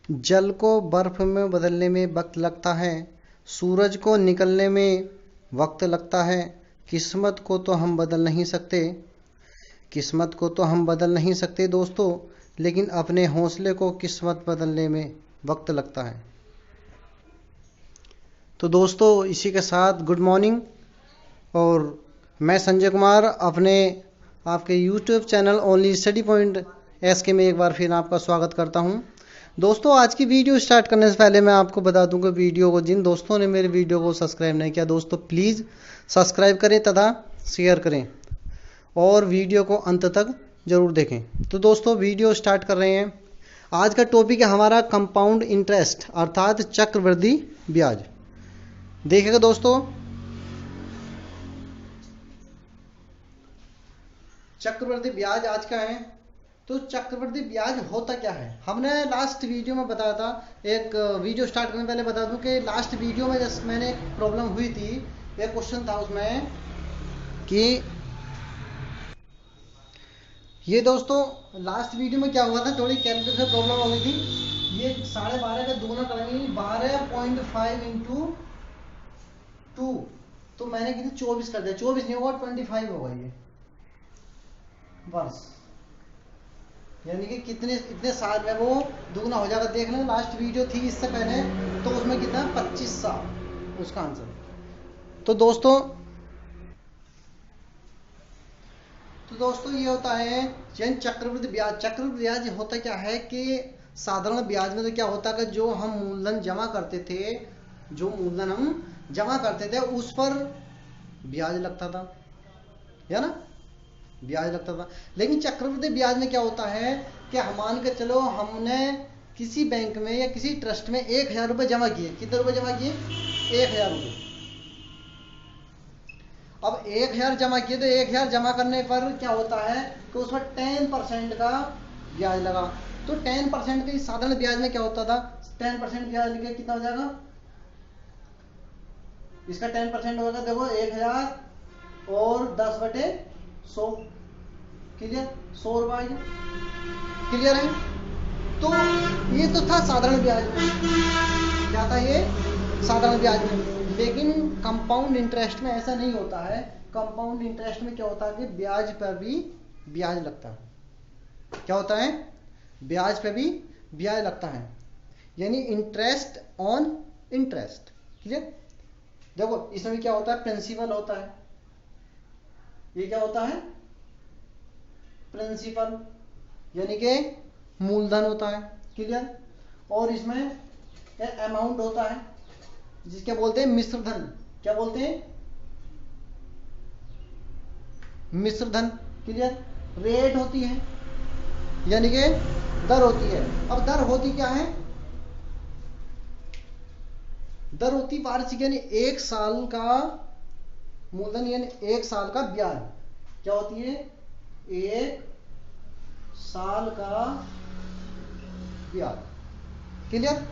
जल को बर्फ में बदलने में वक्त लगता है, सूरज को निकलने में वक्त लगता है। किस्मत को तो हम बदल नहीं सकते, किस्मत को तो हम बदल नहीं सकते दोस्तों, लेकिन अपने हौसले को किस्मत बदलने में वक्त लगता है। तो दोस्तों इसी के साथ गुड मॉर्निंग, और मैं संजय कुमार अपने आपके YouTube channel only study point SK में एक बार फिर आपका स्वागत करता हूं। दोस्तों आज की वीडियो स्टार्ट करने से पहले मैं आपको बता दूं कि वीडियो को जिन दोस्तों ने मेरे वीडियो को सब्सक्राइब नहीं किया, दोस्तों प्लीज़ सब्सक्राइब करें तथा शेयर करें और वीडियो को अंत तक जरूर देखें। तो दोस्तों वीडियो स्टार्ट कर रहे हैं। आज का टॉपिक है हमारा कंपाउंड इंटरेस्ट अर्थात चक्रवृद्धि ब्याज। देखिएगा दोस्तों, चक्रवृद्धि ब्याज आज का है। तो चक्रवृद्धि ब्याज होता क्या है, हमने लास्ट वीडियो में बताया था। एक वीडियो स्टार्ट करने पहले बता दूं कि लास्ट वीडियो में जैसे मैंने एक प्रॉब्लम हुई थी, एक क्वेश्चन था उसमें कि ये दोस्तों लास्ट वीडियो में क्या हुआ था, थोड़ी कैलकुलेशन प्रॉब्लम हो गई थी। ये 12.5 का दुगना करेंगे 12.5 इंटू 2, तो मैंने कितनी 24 कर दिया, 24 नहीं होगा 25 होगा ये वर्ष, यानी कि कितने साल में वो दुगना हो जाएगा। देख लें लास्ट वीडियो थी इससे पहले, तो उसमें कितना 25 साल उसका आंसर। तो दोस्तों ये होता है चक्रवृद्धि ब्याज। चक्रवृद्धि ब्याज होता क्या है कि साधारण ब्याज में तो क्या होता है कि जो हम मूलधन जमा करते थे, उस पर ब्याज लगता था, है ना, ब्याज लगता था। लेकिन चक्रवृद्धि ब्याज में क्या होता है कि मान के चलो हमने किसी बैंक में या किसी ट्रस्ट में 1000 रुपए जमा किए। कितने रुपए जमा किए? 1000 रुपए। अब 1000 जमा किए तो 1000 जमा करने पर क्या होता है कि उस पर 10% का ब्याज लगा। तो 10% के साधारण ब्याज में क्या होता था, 10% ब्याज लगे कितना हो जाएगा, इसका 10% होगा, देखो 1000 और 10/100, क्लियर, 100 रुपए, क्लियर है। तो ये तो था साधारण ब्याज में, क्या था ये साधारण ब्याज में। लेकिन कंपाउंड इंटरेस्ट में ऐसा नहीं होता है। कंपाउंड इंटरेस्ट में क्या होता है कि ब्याज पर भी ब्याज लगता है। क्या होता है? ब्याज पर भी ब्याज लगता है, यानी इंटरेस्ट ऑन इंटरेस्ट, क्लियर। देखो इसमें क्या होता है, प्रिंसिपल होता है, ये क्या होता है, प्रिंसिपल यानी कि मूलधन होता है, क्लियर। और इसमें अमाउंट होता है जिसके बोलते हैं मिश्रधन। क्या बोलते हैं? मिश्रधन, क्लियर। रेट होती है यानी कि दर होती है। अब दर होती क्या है, दर होती वार्षिक यानी 1 साल का मूलधन यानी 1 साल का ब्याज। क्या होती है? 1 साल का ब्याज, क्लियर।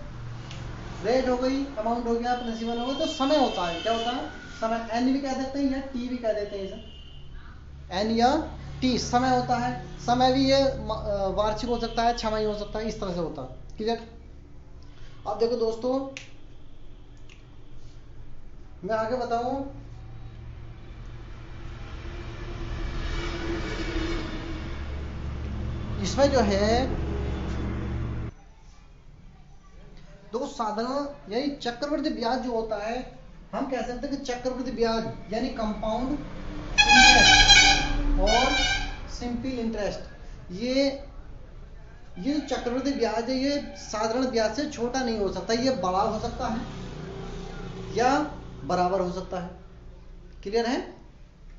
रेट हो गई, अमाउंट हो गया, प्रिंसिपल हो गया। तो समय होता है, क्या होता है, समय। एन भी कह देते हैं या टी भी कह देते हैं इसे, एन या टी समय होता है। समय भी ये वार्षिक हो सकता है, छमाही हो सकता है, इस तरह से होता है, क्लियर। अब देखो दोस्तों मैं आगे बताऊं, इसमें जो है दो साधारण यानी चक्रवृद्धि ब्याज जो होता है, हम कह सकते हैं कि चक्रवृद्धि ब्याज यानी कंपाउंड इंटरेस्ट और सिंपल इंटरेस्ट, ये जो चक्रवृद्धि ब्याज है ये साधारण ब्याज से छोटा नहीं हो सकता, ये बड़ा हो सकता है या बराबर हो सकता है, क्लियर है।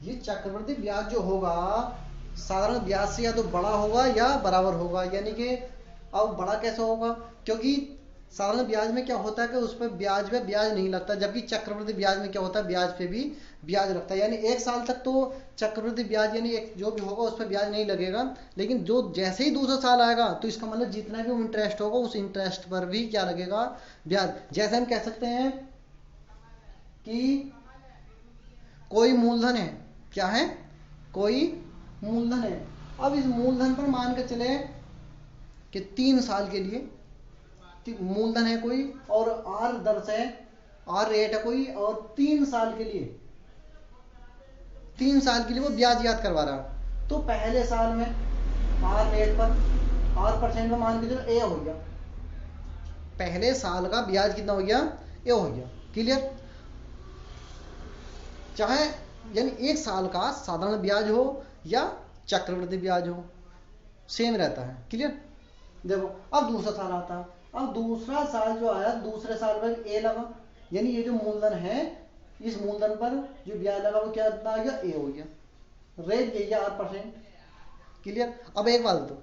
ये चक्रवृद्धि ब्याज जो होगा साधारण ब्याज से या तो बड़ा होगा या बराबर होगा। यानी कि अब बड़ा कैसे होगा, क्योंकि साधारण ब्याज में क्या होता है कि उस पर ब्याज पे ब्याज नहीं लगता, जबकि चक्रवृद्धि ब्याज में क्या होता है, ब्याज पे भी ब्याज लगता है। यानी 1 साल तक तो चक्रवृद्धि ब्याज यानी जो भी होगा उस पर ब्याज नहीं लगेगा, लेकिन जो जैसे ही दूसरा साल आएगा तो इसका मतलब जितना भी इंटरेस्ट होगा उस इंटरेस्ट पर भी क्या लगेगा, ब्याज। जैसे हम कह सकते हैं कि कोई मूलधन है, क्या है, कोई मूलधन है। अब इस मूलधन पर मान के चले कि 3 साल के लिए मूलधन है कोई और आर दर से आर रेट है कोई और 3 साल के लिए वो ब्याज याद करवा रहा है। तो पहले साल में आर रेट पर आर परसेंट में मान के चलो ए हो गया, पहले साल का ब्याज कितना हो गया, ए हो गया। क्लियर? चाहे यानी एक साल का साधारण ब्याज हो या चक्रवृद्धि ब्याज हो, सेम रहता है। क्लियर? देखो अब दूसरा साल आता है। अब दूसरा साल जो आया, दूसरे साल में ए लगा, यानी ये जो मूलधन है इस मूलधन पर जो ब्याज लगा वो क्या आ गया, ए हो गया। रेट यही है 8%। क्लियर? अब एक बात तो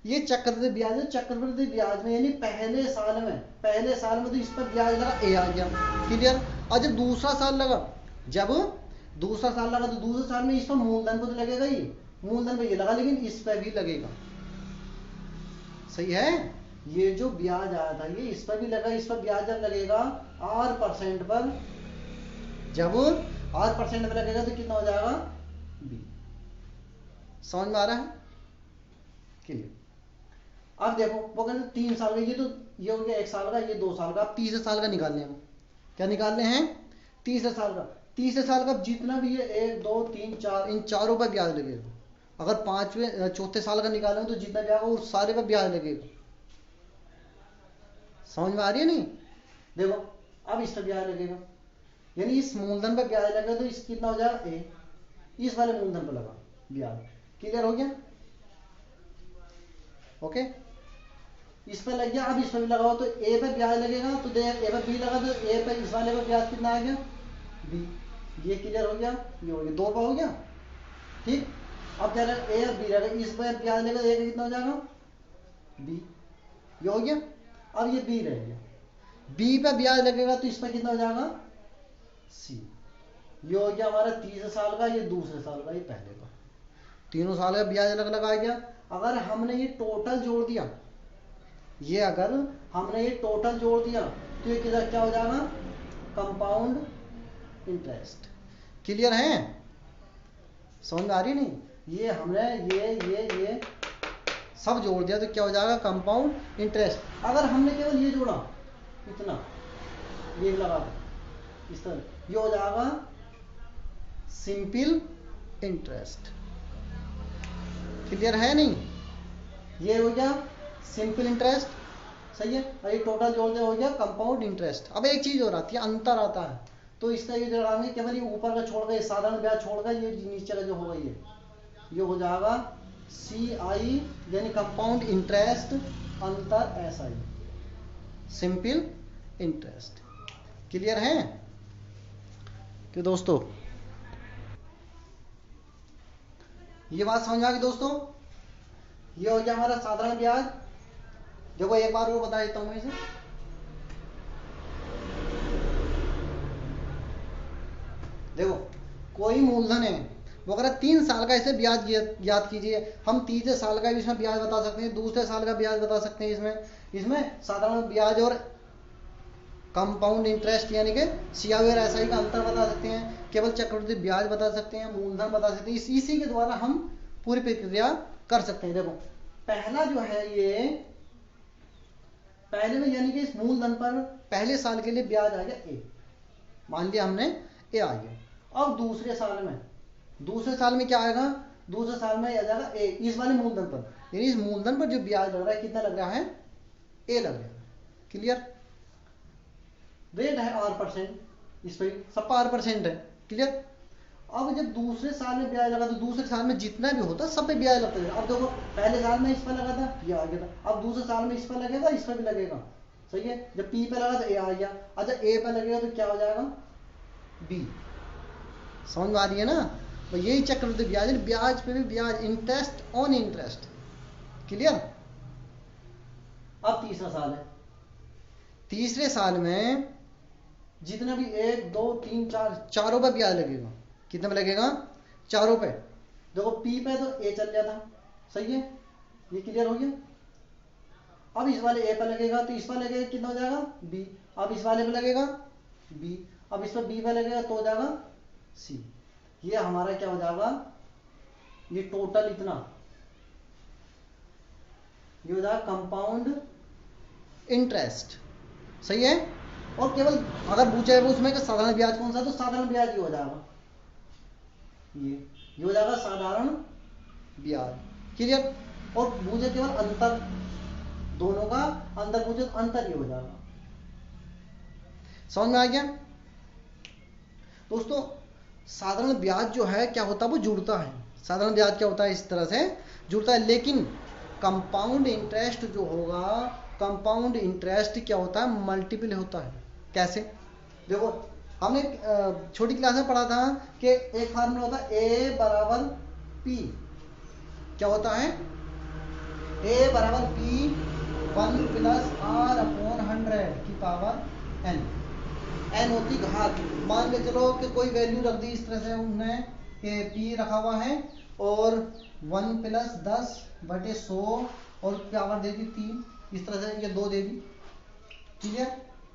ये चक्रवृद्धि ब्याज है, चक्रवृद्धि ब्याज में यानी पहले साल में तो इस पर ब्याज लगा, ए आ गया। क्लियर? और जब दूसरा साल लगा तो दूसरे साल में इस पर मूलधन पर तो लगेगा ही, मूलधन पर ये लगा लेकिन इस पर भी लगेगा। सही है? ये जो ब्याज आया था ये इस पर भी लगा, इस पर ब्याज जब लगेगा आर परसेंट पर, जब आर परसेंट पर लगेगा तो कितना हो जाएगा, बी। समझ में आ रहा है? क्लियर? अब देखो वो कहते 3 साल का, ये हो गया 1 साल का, ये 2 साल का। अब तीसरे साल का निकालने हैं। क्या निकालने हैं? तीसरे साल का। तीसरे साल का जितना भी है 1 2 3 4 इन चारों पर ब्याज लगेगा। अगर चौथे साल का निकालें तो जितना ब्याज होगा उस सारे पर ब्याज लगेगा। समझ में आ रही है नहीं? देखो अब इस पर ब्याज लगेगा, यानी इस मूलधन पर ब्याज लगेगा तो इस कितना हो जाएगा, ए। इस वाले मूलधन पर लगा ब्याज। क्लियर हो गया? ओके, इस पर लग गया। अब इस पर भी लगाओ तो ए पर ब्याज लगेगा, तो देख ए पर बी लगा तो ए पर इस वाले पर ब्याज कितना आ गया, बी। ये क्लियर हो गया? ये हो गया, 2 पर हो गया। ठीक, अब क्या लगा, ए और बी लगा, इस पर ब्याज लगेगा, ए का कितना हो जाएगा, बी। ये हो गया। अब ये बी रह गया, बी पर ब्याज लगेगा तो इस पर कितना हो जाएगा, सी। ये हो गया हमारा तीसरे साल का, ये दूसरे साल का, ये पहले का। तीनों साल का ब्याज अलग अलग आ गया। अगर हमने ये टोटल जोड़ दिया, तो ये किधर क्या हो जाएगा, कंपाउंड इंटरेस्ट। क्लियर है? समझ में आ रही नहीं? ये हमने ये सब जोड़ दिया तो क्या हो जाएगा, कंपाउंड इंटरेस्ट। अगर हमने केवल ये जोड़ा, इतना ये लगा दो इस तरह, ये हो जाएगा सिंपल इंटरेस्ट। क्लियर है नहीं? ये हो गया सिंपल इंटरेस्ट। सही है? और ये टोटल जोड़ दिया हो गया कंपाउंड इंटरेस्ट। अब एक चीज और आती है, अंतर आता है, तो इसका ये लगाएंगे केवल ये ऊपर का छोड़ गए, साधारण ब्याज छोड़ गए, ये नीचे का जो होगा ये हो जाएगा CI यानी कंपाउंड इंटरेस्ट अंतर SI, सिंपल इंटरेस्ट। क्लियर है कि दोस्तों? ये बात समझ आ गई दोस्तों? ये हो गया हमारा साधारण ब्याज। देखो एक बार वो बता देता हूं मैं इसे। देखो कोई मूलधन है, वो अगर 3 साल का इसे ब्याज याद कीजिए, हम तीसरे साल का भी इसमें ब्याज बता सकते हैं, दूसरे साल का ब्याज बता सकते हैं। इसमें साधारण ब्याज और कंपाउंड इंटरेस्ट यानी कि CI और SI का अंतर बता सकते हैं, केवल चक्रवृद्धि ब्याज बता सकते हैं, मूलधन बता सकते हैं। इसी के द्वारा हम पूरी प्रक्रिया कर सकते हैं। देखो पहला जो है ये पहले में यानी कि इस मूलधन पर पहले साल के लिए ब्याज आ गया ए, मान लिया हमने ए आ गया। अब दूसरे साल में क्या आएगा, दूसरे साल में आ जाएगा ए इस वाले मूलधन पर, यानी इस मूलधन पर जो ब्याज लग रहा है कितना लग रहा है, ए लग रहा है। क्लियर? रेट है R%, इस पर सबका R% है। क्लियर? अब जब दूसरे साल में ब्याज लगा तो दूसरे साल में जितना भी होता सब पे ब्याज लगता है। अब देखो पहले साल में इस पर लगा था, ये आ गया था। अब दूसरे साल में इस पर लगेगा, इस पर भी लगेगा। सही है? जब P पे लगा तो ए आ गया। अच्छा ए पे लगेगा तो क्या हो जाएगा, B। समझ में आ रही है ना? तो यही चक्रवृद्धि ब्याज है, ब्याज पे भी ब्याज, इंटरेस्ट ऑन इंटरेस्ट। क्लियर? अब तीसरा साल है, तीसरे साल में जितना भी 1 2 3 4 चारों पर ब्याज लगेगा। कितने में लगेगा, चारों पे। देखो P पे तो A चल गया था। सही है? ये क्लियर हो गया। अब इस वाले A पे लगेगा तो इस पर लगेगा कितना हो जाएगा, B। अब इस वाले पे लगेगा B, अब इस पर B पे लगेगा तो हो जाएगा C। ये हमारा क्या हो जाएगा, ये टोटल इतना, ये हो जाएगा कंपाउंड इंटरेस्ट। सही है। और केवल अगर पूछा है उसमें कि साधारण ब्याज कौन सा, तो साधारण ब्याज ये हो जाएगा, ये हो जाएगा साधारण ब्याज। क्लियर। और पूछे केवल अंतर, दोनों का अंतर पूछे तो अंतर ये हो जाएगा। समझ में आ गया दोस्तों। साधारण ब्याज जो है क्या होता है, वो जुड़ता है। साधारण ब्याज क्या होता है, इस तरह से जुड़ता है। लेकिन कंपाउंड इंटरेस्ट जो होगा, कंपाउंड इंटरेस्ट क्या होता है, मल्टीपल होता है। कैसे, देखो हमने छोटी क्लास में पढ़ा था कि एक फार्मूला होता है ए बराबर पी। क्या होता है, ए बराबर पी 1 प्लस आर अपॉन 100 की पावर एन। एन होती घात। मान के चलो कि कोई वैल्यू रख दी इस तरह से हमने कि पी रखा हुआ है और 1 प्लस 10 बटे 100 और पावर दे दी 3, इस तरह से ये 2 दे दी। क्लियर।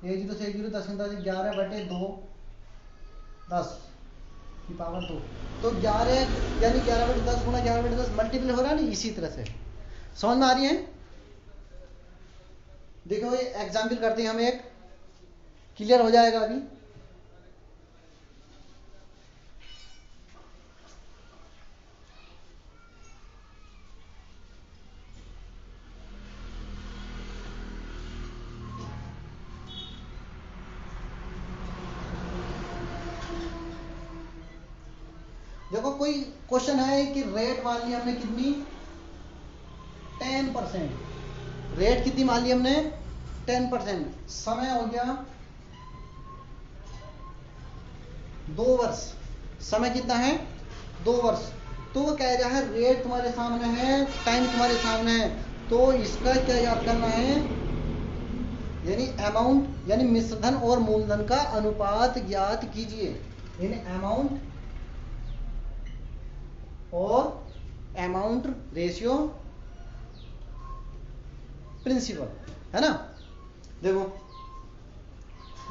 1 0 से 1 0 10 11 बटे 2 10 की पावर 2। तो 11 यानी 11 बटे 10 गुणा 11 बटे 10 मल्टीपल हो रहा है नहीं, इसी तरह से। समझ में आ रही है। देखो ये एग्जाम्पल करते हैं हम एक, क्लियर हो जाएगा अभी। देखो कोई क्वेश्चन है कि रेट मान ली हमने कितनी 10%। रेट कितनी मान ली हमने 10%। समय हो गया 2 वर्ष। समय कितना है 2 वर्ष। तो वो कह रहा है रेट तुम्हारे सामने है, टाइम तुम्हारे सामने है, तो इसका क्या याद करना है, यानी अमाउंट यानी मिश्रधन और मूलधन का अनुपात ज्ञात कीजिए। यानी अमाउंट और अमाउंट रेशियो प्रिंसिपल, है ना। देखो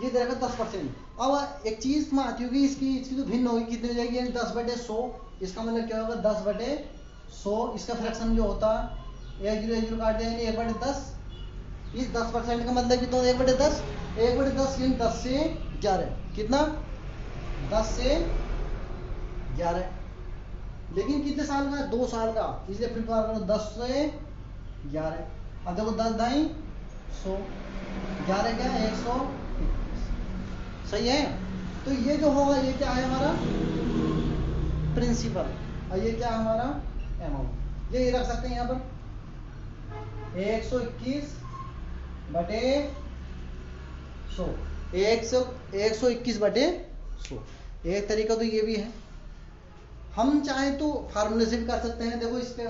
ये दे रखा 10%। अब एक चीज में आती होगी इसकी तो भिन्न होगी, कितनी हो जाएगी, यानी 10 बटे 100। इसका मतलब क्या होगा 10 बटे 100। इसका फ्रैक्शन जो होता है 1 0 काट दिया यानी 1 बटे 10। इस 10% का मतलब कितना, 1 बटे 10। 1 बटे 10 यानी 10 से 11। कितना, 10 से 11। लेकिन कितने साल का, 2 साल का, इसलिए फिर बार करो 10 से 11। अब देखो 10 दाई 100, 11 क्या 121। सही है। तो ये जो होगा ये क्या है हमारा प्रिंसिपल, और ये क्या है हमारा अमाउंट। ये रख सकते हैं यहाँ पर 121 बटे 100। 121 बटे 100। एक तरीका तो ये भी है। हम चाहे तो फार्मूले से भी कर सकते हैं। देखो इस पे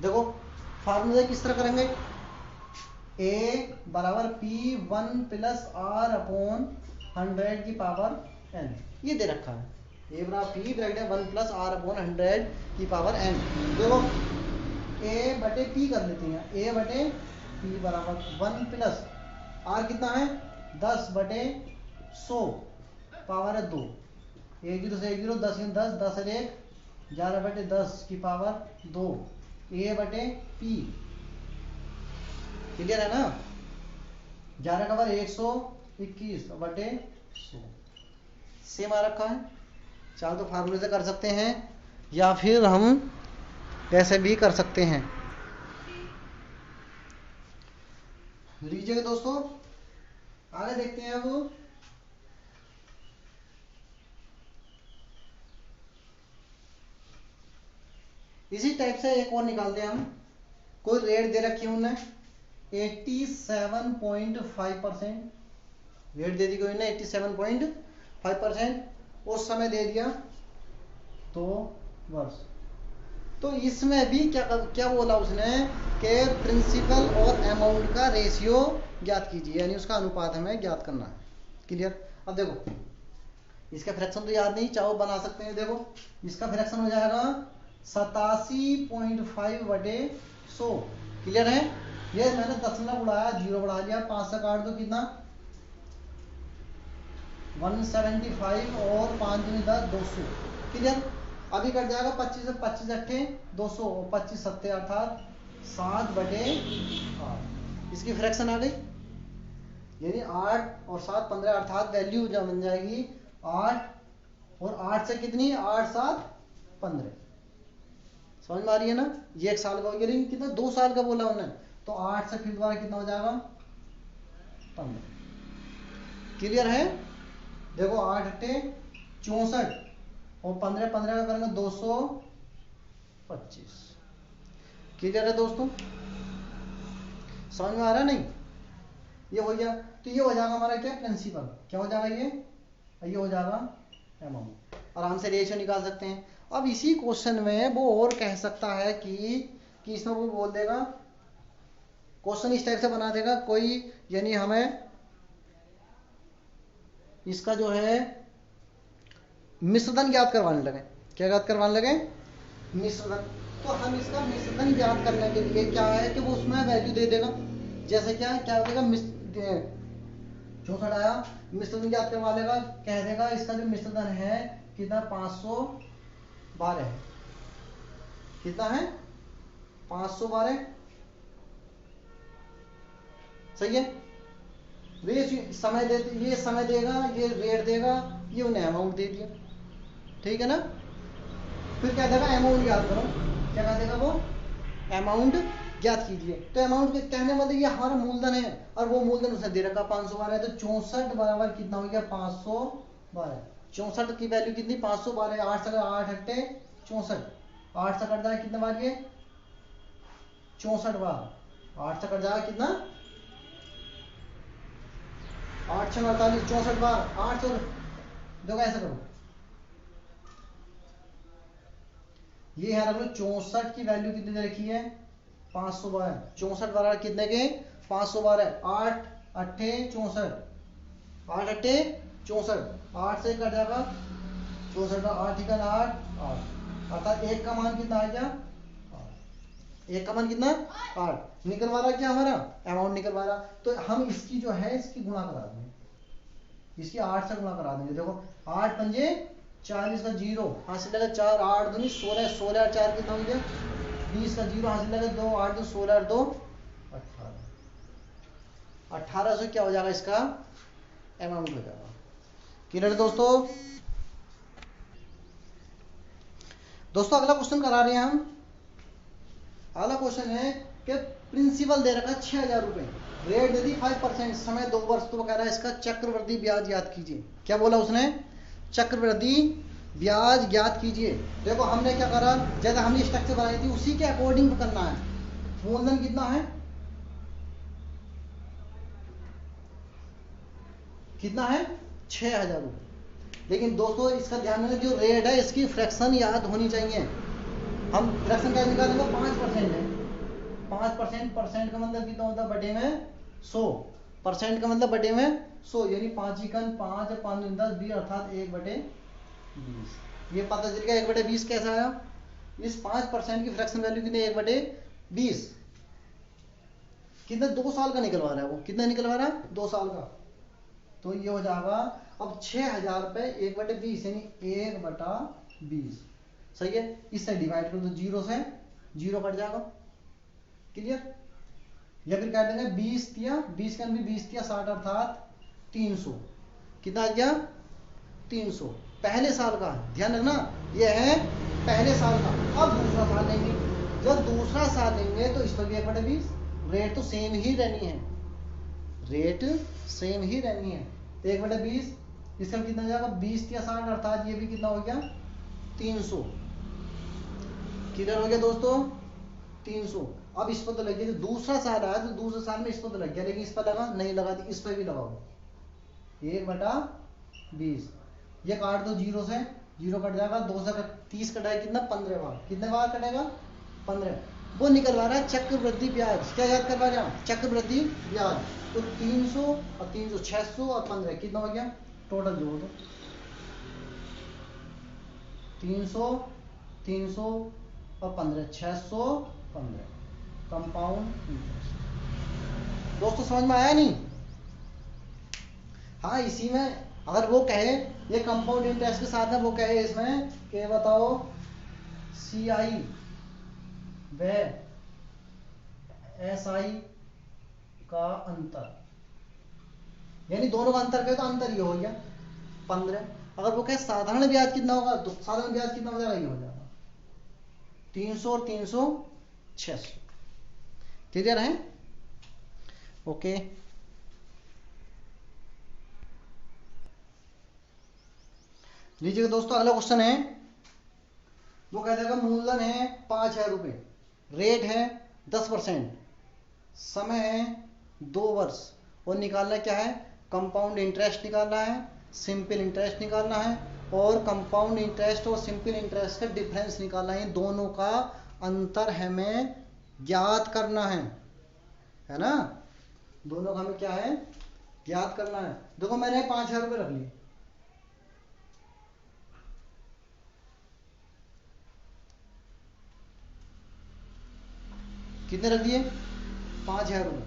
देखो फार्मूले किस तरह करेंगे, ए बराबर पी 1 प्लस आर अपॉन 100 की पावर एन। ये दे रखा है ए बराबर P bracket 1 plus R upon 100 की पावर एन। देखो ए बटे पी कर लेते हैं। ए बटे पी बराबर 1 प्लस आर कितना है 10 बटे 100 पावर है 2। 1 0 से 1 0 10 10 10 और 1 11 बटे 10 की पावर 2। ए बटे पी, क्लियर है ना। 11 का पावर 121 बटे 100 सेम आ रखा है। चाहे तो फार्मूले से कर सकते हैं या फिर हम ऐसे भी कर सकते हैं। लीजिए दोस्तों आगे देखते हैं। अब इसी टाइप से एक और निकालते हैं हम। कोई रेट दे रखी है उन्हें 87.5%। रेट दे दी गई ना 87.5%। उस समय दे दिया 2 वर्ष। तो इसमें भी क्या बोला उसने कि प्रिंसिपल और अमाउंट का रेशियो ज्ञात कीजिए, यानी उसका अनुपात हमें ज्ञात करना है। क्लियर। अब देखो इसका फ्रैक्शन तो याद नहीं, चाहो बना सकते हैं। देखो इसका फ्रैक्शन हो जाएगा 87.5 बटे 100। क्लियर है। ये मैंने दशमलव बढ़ाया, 0 बढ़ा लिया, 5 से काट दो कितना 175 और 5 दूनी 10 200। क्लियर। अभी कट जाएगा 25 से 25 अट्ठे 200 और 25 सत्ते अर्थात 7 बटे 8। इसकी फ्रैक्शन आ गई, यानी 8 और 7 15, अर्थात वैल्यू जो बन जाएगी 8 और 8 से कितनी, 8 7 15। समझ में आ रही है ना। ये 1 साल का हो गया, लेकिन कितना 2 साल का बोला उन्होंने, तो 8 से फिर दोबारा कितना हो जाएगा 15। क्लियर है। देखो 8 अट्ठे 64 और 15 15 का करेंगे 225। क्लियर है दोस्तों, समझ में आ रहा है नहीं। ये हो गया, तो ये हो जाएगा हमारा क्या, प्रिंसिपल। क्या हो जाएगा ये हो जाएगा अमाउंट। आराम से रेशियो निकाल सकते हैं। अब इसी क्वेश्चन में वो और कह सकता है कि इसमें वो बोल देगा, क्वेश्चन इस टाइप से बना देगा कोई, यानी हमें इसका जो है मिश्रधन ज्ञात करवाने लगे। क्या ज्ञात करवाने लगे, मिश्रधन। तो हम इसका मिश्रधन ज्ञात करने के लिए क्या है कि वो उसमें वैल्यू दे देगा। जैसे क्या देगा, 64 आया, मिश्रधन ज्ञात करवा लेगा, कह देगा इसका जो मिश्रधन है कितना, 512 है। कितना है, 512। सही है। ये समय देगा, ये रेट देगा, ये उन्हें अमाउंट दे दिया। ठीक है ना। फिर क्या देगा, अमाउंट ज्ञात करो। क्या कह देगा वो, अमाउंट ज्ञात कीजिए। तो अमाउंट के कहने मतलब ये हमारा मूलधन है, और वो मूलधन उसने दे रखा 512 है। तो 64 बराबर कितना हो गया, 512। 64 की वैल्यू कितनी, 512। 8 से 8 अट्ठे 64, 8 से कट जाए कितने बार, ये 64 बार। 8 से कट जाएगा कितना, 8 6 48, 64 बार। 8 और देखो ऐसा करो, ये है रख लो। 64 की वैल्यू कितनी दे रखी है, 512। 64 बार कितने के, 512। 8 अट्ठे 64, 8 अट्ठे 64, 8 से कट जाएगा 64 का 8 ही का 8 8, अर्थात एक का मान कितना आ गया, 8। एक का मान कितना, 8 निकलवा रहा क्या हमारा, अमाउंट निकलवा रहा। तो हम इसकी जो है इसकी गुणा करा देंगे, इसकी 8 से गुणा करा देंगे। देखो 8 पंजे 40 का 0 हासिल लगा 4, 8 दूनी 16, 16 और 4 कितना हो गया 20 का 0 हासिल लगा 2, 8 2 16 और 2 18। 18 से क्या हो जाएगा, इसका अमाउंट हो जाएगा। क्लियर है दोस्तों। दोस्तों अगला क्वेश्चन करा रहे हैं हम। अगला क्वेश्चन है कि प्रिंसिपल दे रखा 6000 रुपए, रेट दे दी 5%, समय 2 वर्ष। तो वो कह रहा है इसका चक्रवृद्धि ब्याज याद कीजिए। क्या बोला उसने, चक्रवृद्धि ब्याज ज्ञात कीजिए। देखो हमने क्या करा, जैसे हमने स्ट्रक्चर बनाई थी उसी के अकॉर्डिंग करना है। मूलधन कितना है, कितना है 6000 रुपए। लेकिन दोस्तों इसका ध्यान रखना, जो रेट है इसकी फ्रैक्शन याद होनी चाहिए। हम फ्रैक्शन कैसे निकालेंगे, 5% है। 5% परसेंट का मतलब कितना होता है, बटे में 100। परसेंट का मतलब बटे में 100, यानी 5 इकन 5 5 10 20, अर्थात 1/20। ये पता चल गया 1/20 कैसा आया। इस 5% की फ्रैक्शन वैल्यू कितनी, 1/20। कितना 2 साल का निकलवा रहा है वो, कितना निकलवा रहा है 2 साल का। तो ये हो जाएगा अब 6000 रुपए 1/20 यानी 1/20। सही है। इससे डिवाइड करो तो 0 से 0 कट जाएगा। क्लियर। या फिर काट देंगे 20 दिया 20 का भी 20 दिया 60, अर्थात 300। कितना आ गया 300। पहले साल का ध्यान रखना, ये है पहले साल का। अब दूसरा साल लेंगे, जब दूसरा साल लेंगे तो इस पर भी 1/20। रेट तो सेम ही रहनी है, रेट सेम ही रहनी है। तो 1/20 इसका कितना हो जाएगा 20 या 60, अर्थात ये भी कितना हो गया 300। क्लियर हो गया दोस्तों 300। अब इस पर तो लग गया, जो दूसरा साल आया तो दूसरे साल में इस पर तो लग गया, लेकिन इस पर लगा नहीं, लगा दी, इस पर भी लगाओ 1/20। ये काट दो 0 से 0 कट जाएगा, 2 से 30 कटाए कितना 15 बार। कितने बार कटेगा 15। वो निकलवा रहा है चक्रवृद्धि ब्याज। क्या याद करवा रहा है, चक्रवृद्धि ब्याज। तो 300 और 300 600 और 15 कितना हो गया, टोटल जोड़ दो 300 300 और 15 615 कंपाउंड इंटरेस्ट। दोस्तों समझ में आया नहीं। हाँ इसी में अगर वो कहे ये कंपाउंड इंटरेस्ट के साथ में वो कहे इसमें कि बताओ CI व SI का अंतर, यानी दोनों का अंतर कहे तो अंतर ये हो गया 15। अगर वो कहे साधारण ब्याज कितना होगा तो साधारण ब्याज कितना हो जाएगा, ये हो जाएगा 300 और 300 600। क्लियर है? ओके। लीजिएगा दोस्तों, अगला क्वेश्चन है, वो कह देगा मूलधन है 5000 रुपये, रेट है 10%, समय है 2 वर्ष, और निकालना क्या है, कंपाउंड इंटरेस्ट निकालना है, सिंपल इंटरेस्ट निकालना है, और कंपाउंड इंटरेस्ट और सिंपल इंटरेस्ट का डिफरेंस निकालना है। दोनों का अंतर हमें ज्ञात करना है ना? दोनों का हमें क्या है, ज्ञात करना है। देखो मैंने 5000 रुपये रख लिए, कितने रख दिए, 5000 रुपये,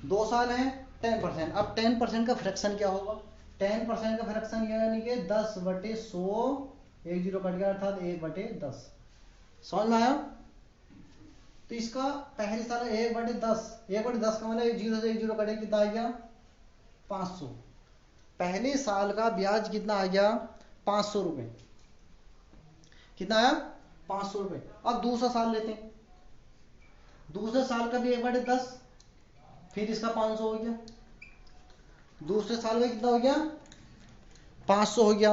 2 साल है 10%। अब 10% का फ्रैक्शन क्या होगा, 10% का फ्रैक्शन यानी कि 10/100, एक जीरो कट गया अर्थात 1/10। समझ में आया? तो इसका पहले साल 1/10, 1/10 का मतलब 1 जीरो से 1 जीरो कटे कितना आ गया, 500। पहले साल का ब्याज कितना आ गया, 500 रुपये। कितना आया, 500 रुपये। अब दूसरा साल लेते हैं, दूसरे साल का भी 1/10, फिर इसका 500 हो गया, दूसरे साल में कितना हो गया, 500 हो गया।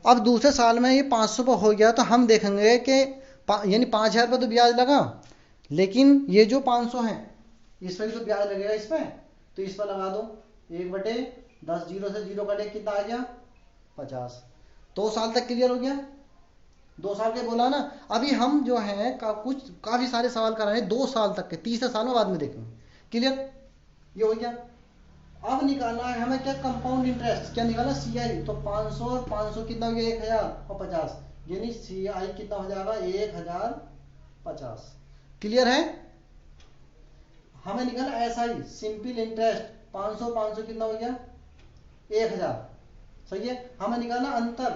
अब दूसरे साल में ये 500 पर हो गया तो हम देखेंगे कि यानी 5000 रुपये तो ब्याज लगा, लेकिन ये जो 500 है इस पर तो ब्याज लगेगा इसमें, तो इस पर लगा दो 1/10, जीरो से जीरो कटे कितना आ गया, 50। 2 साल तक क्लियर हो गया, 2 साल के बोला ना। अभी हम जो है कुछ काफी सारे सवाल कर रहे हैं 2 साल तक के, तीसरे साल में बाद में देखेंगे। क्लियर? ये हो गया। अब निकालना है हमें क्या, कंपाउंड इंटरेस्ट। क्या निकालना, CI। तो 500 और 500 कितना हो गया, 1000 और 50, यानी CI कितना हो जाएगा, 1050। क्लियर है? हमें निकालना SI, सिंपल इंटरेस्ट। 500 500 कितना हो गया, 1000। सही है। हमें निकालना अंतर,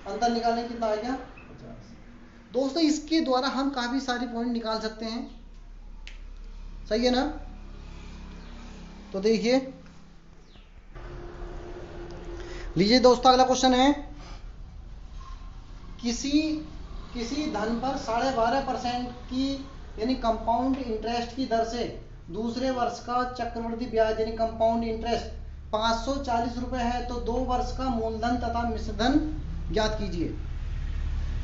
अंतर निकालने कितना आ गया, 50। दोस्तों इसके द्वारा हम काफी सारे पॉइंट निकाल सकते हैं। सही है ना? तो देखिए, लीजिए दोस्तों, अगला क्वेश्चन है, किसी धन पर 12.5% की यानी कंपाउंड इंटरेस्ट की दर से दूसरे वर्ष का चक्रवृद्धि ब्याज यानी कंपाउंड इंटरेस्ट 540 रुपए है, तो 2 वर्ष का मूलधन तथा मिश्रधन ज्ञात कीजिए।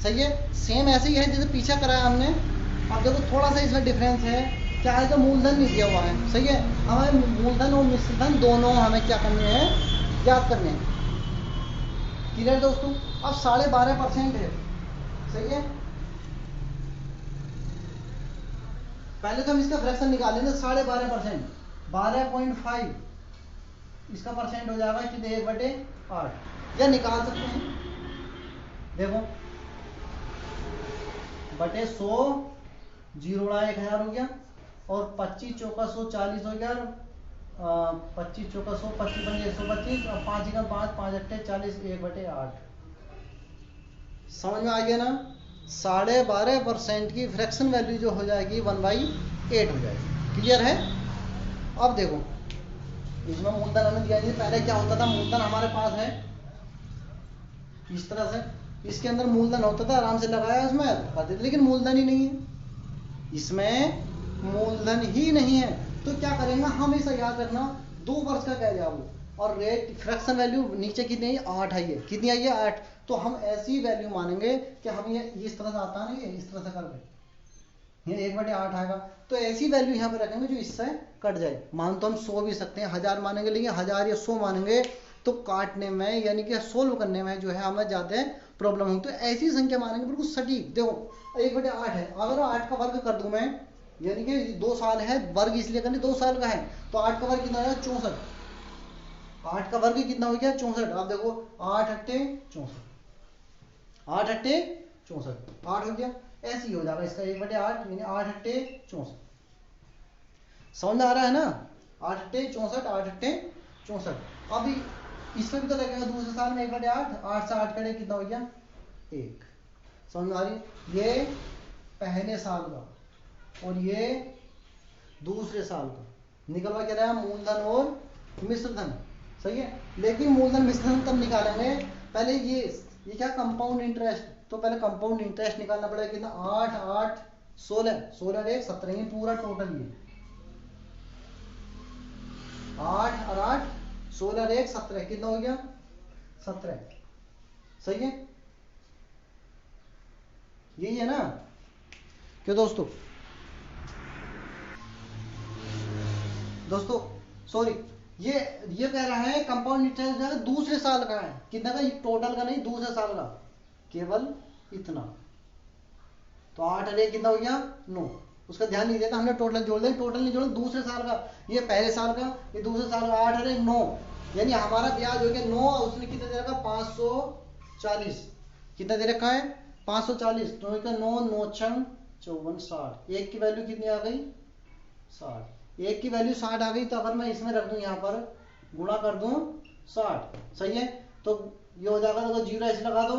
सही है। सेम ऐसे ही है जैसे पीछे कराया हमने। अब देखो थोड़ा सा इसमें डिफरेंस है, क्या है, तो मूलधन नहीं दिया हुआ है। सही है। हमें मूलधन और मिश्रधन दोनों हमें क्या करने हैं, ज्ञात करने हैं। क्लियर दोस्तों? अब 12.5% है। सही है। पहले तो हम इसका फ्रैक्शन निकालेंगे, 12.5%, 12.5 इसका परसेंट हो जाएगा कि 1/8, या निकाल सकते हैं। देखो बटे 100, 0 × 1000 हो गया, और 25 चौका 100 40 हो गया, 25 चौका 100 25 बन 125, और 5 × 5 5 × 8 40, 1/8। समझ में आ गया ना? 12.5% की फ्रैक्शन वैल्यू जो हो जाएगी 1/8 हो जाएगी। क्लियर है? अब देखो इसमें मूलधन हमें दिया नहीं, पहले क्या होता था, मूलधन हमारे पास है इस तरह से, इसके अंदर मूलधन होता था, आराम से लगाया उसमें करते थे, लेकिन मूलधन ही नहीं है, इसमें मूलधन ही नहीं है। तो क्या करेंगे, हमेशा याद रखना 2 वर्ष का क्या जाए वो, और रेट फ्रैक्शन वैल्यू नीचे कितनी है, 8 आई है। कितनी आई है, 8। तो हम ऐसी वैल्यू मानेंगे कि हम ये इस तरह से आता है ना, ये इस तरह से कर दे, ये 1/8 आएगा। तो ऐसी वैल्यू यहाँ पे रखेंगे जो इससे कट जाए। मान तो हम 100 भी सकते हैं, 1000 मानेंगे, लेकिन 1000 या 100 मानेंगे तो काटने में यानी कि सोल्व करने में जो है हमें ज्यादा प्रॉब्लम होगी। तो ऐसी संख्या मानेंगे बिल्कुल सटीक। देखो 1/8 है, अगर 8 का वर्ग कर दूं मैं, यानी कि 2 साल है, वर्ग इसलिए करने 2 साल का है, तो 8 का वर्ग कितना हो गया, 64। 8 का वर्ग कितना हो गया, 64। आप देखो 8 × 8 = 64, 8 × 8 = 64, 8 हो गया। ऐसे ही हो जाएगा इसका 1/8, यानी 8 × 8 = 64। समझ में आ रहा है ना? 8 × 8 = 64, 8 × 8 = 64। अभी इसमें भी तो लगेगा दूसरे साल में 1/8, 8 से 8 कटे कितना हो गया, 1। समझ में आ रही? ये पहले साल का, और ये दूसरे साल का। निकलवा क्या रहा है, मूलधन और मिश्र धन, सही है। लेकिन मूलधन मिश्र धन तब निकालेंगे, पहले ये क्या कंपाउंड इंटरेस्ट, तो पहले कंपाउंड इंटरेस्ट निकालना पड़ेगा। कितना, 8 8 16, 16 एक 17, ये पूरा टोटल ये 8 और 8 16 एक 17, कितना हो गया 17, सही है। यही है ना क्यों दोस्तों, सॉरी, ये कह रहा है कंपाउंड इंटरेस्ट दूसरे साल का है, कितना का, ये टोटल का नहीं, दूसरे साल का, केवल इतना। तो 8 और 1 कितना हो गया 9, उसका ध्यान नहीं देता, हमने टोटल जोड़ दिया, टोटल नहीं जोड़ा, दूसरे साल का, ये पहले साल का, ये दूसरे साल का, 8 और 1 9, यानी हमारा ब्याज हो गया 9, उसने कितना दे रखा 540, कितना दे रखा है 540, तो 9 9 6 54 60, एक की वैल्यू कितनी आ गई 60, एक की वैल्यू 60 आ गई। तो अगर मैं इसमें रख दूं, यहाँ पर गुणा कर दूं 60, सही है, तो ये हो जाएगा, तो 0 ऐसे लगा दो,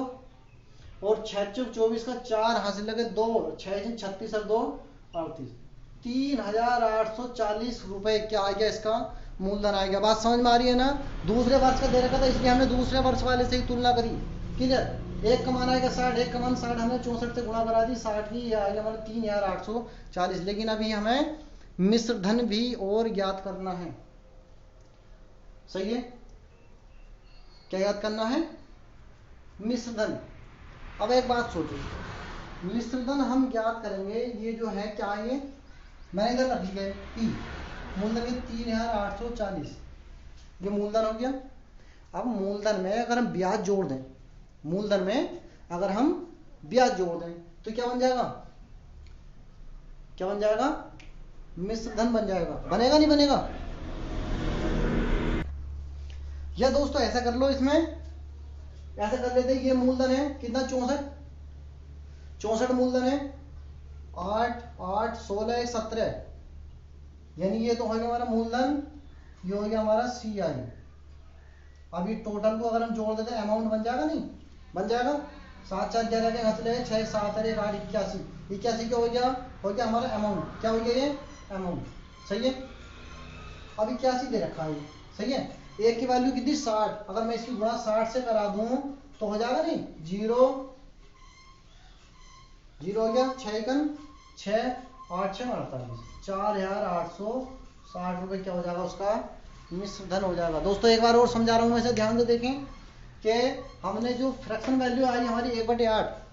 और 6 चौक 24 का 4 हासिल लगे 2, 6 36 और 2 38, 3840 रुपए क्या आ गया, इसका मूलधन आ गया। बात समझ में आ रही है ना। दूसरे वर्ष का दे रखा था, इसलिए हमने दूसरे वर्ष वाले से ही तुलना करी, क्लियर। एक कमान आएगा 60, एक कमान 60, हमने 64 से गुणा करा दी, 60 की आ गया हमारा 3840। लेकिन अभी हमें मिश्र धन भी और ज्ञात करना है, सही है। क्या याद करना है, मिश्र धन। अब एक बात सोचो, मिश्र धन हम ज्ञात करेंगे, ये जो है क्या है, मैंने इधर रख दिया P, मूलधन 3840, ये मूलधन हो गया। अब मूलधन में अगर हम ब्याज जोड़ दें, मूलधन में अगर हम ब्याज जोड़ दें तो क्या बन जाएगा, क्या बन जाएगा, मिश्र धन बन जाएगा। बनेगा नहीं बनेगा, या दोस्तों ऐसा कर लो, इसमें ऐसा कर लेते हैं, ये मूलधन है कितना 64 मूलधन है, 8 8 16 17, यानी ये तो हो गया हमारा मूलधन, ये हो गया हमारा CI। अब ये टोटल को अगर हम जोड़ देते हैं, अमाउंट बन जाएगा, नहीं बन जाएगा, 7 4 11 के हंस ले, 6 7 1 8 81, 81 क्या हो गया हमारा अमाउंट, क्या हो गया ये अमाउंट, सही है। अब 81 दे रखा है, सही है। एक की वैल्यू कितनी 60, अगर मैं इसकी गुणा 60 से करा दूं तो हो जाएगा, नहीं 0 0 हो गया, 6 6 8 6 48, 4860 रुपए क्या हो जाएगा, उसका मिश्र धन हो जाएगा। दोस्तों एक बार और समझा रहा हूं, वैसे ध्यान से देखें कि हमने जो फ्रैक्शन वैल्यू आई हमारी 1/8,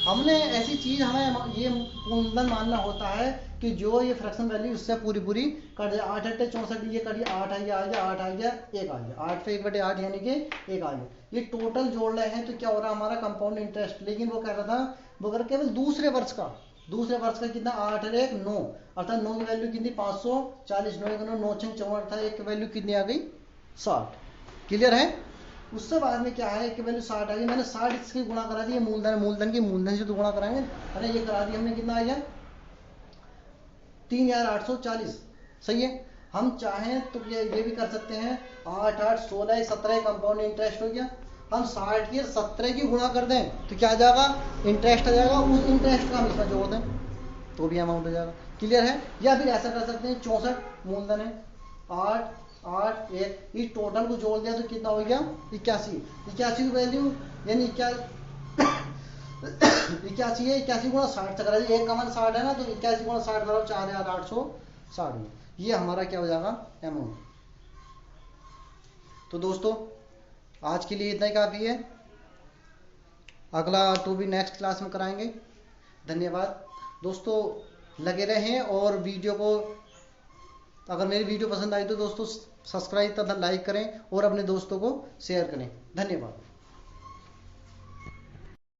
हमने ऐसी चीज, हमें ये मूलधन मानना होता है कि जो ये फ्रैक्शन वैल्यू उससे पूरी कट जाए। 8 8 64, ये कटिए 8 आ गया 8 आ गया 1 आ गया, 8 पे 1/8 यानी कि 1 आ गया। ये टोटल जोड़ रहे हैं तो क्या हो रहा है हमारा कंपाउंड इंटरेस्ट। लेकिन वो कह रहा था, वो कर केवल दूसरे वर्ष का कितना 8 और 1 9, अर्थात 9 की वैल्यू कितनी 540, 9 9 9 54, अर्थात एक की वैल्यू कितनी आ गई 60, क्लियर है। उससे बाद में क्या है, एक की वैल्यू 60 आ गई, मैंने 60 इसकी गुणा करा दी, मूलधन की मूलधन से तो गुणा कराएंगे, अरे ये करा दी हमने, कितना आ गया 3840, सही है। हम चाहें तो ये भी कर सकते हैं, 8 8 16 17 कंपाउंड इंटरेस्ट हो गया, हम 60 की 17 की गुणा कर दें तो क्या आ जाएगा, इंटरेस्ट आ जाएगा, उस इंटरेस्ट का हम इसमें जोड़ दें तो भी अमाउंट हो जाएगा, क्लियर है। या फिर ऐसा कर सकते हैं, 64 मूलधन है, 8 8 1, इस टोटल को जोड़ दिया तो कितना हो गया 81 की वैल्यू, यानी 81 है, 81 गुणा 60 से करा, एक का मान 60 है ना, तो 81 गुणा 60 करो 4860, ये हमारा क्या हो जाएगा अमाउंट। तो दोस्तों आज के लिए इतना ही काफी है, अगला टू भी नेक्स्ट क्लास में कराएंगे। धन्यवाद दोस्तों, लगे रहें, और वीडियो को, अगर मेरी वीडियो पसंद आई तो दोस्तों सब्सक्राइब तथा लाइक करें और अपने दोस्तों को शेयर करें। धन्यवाद।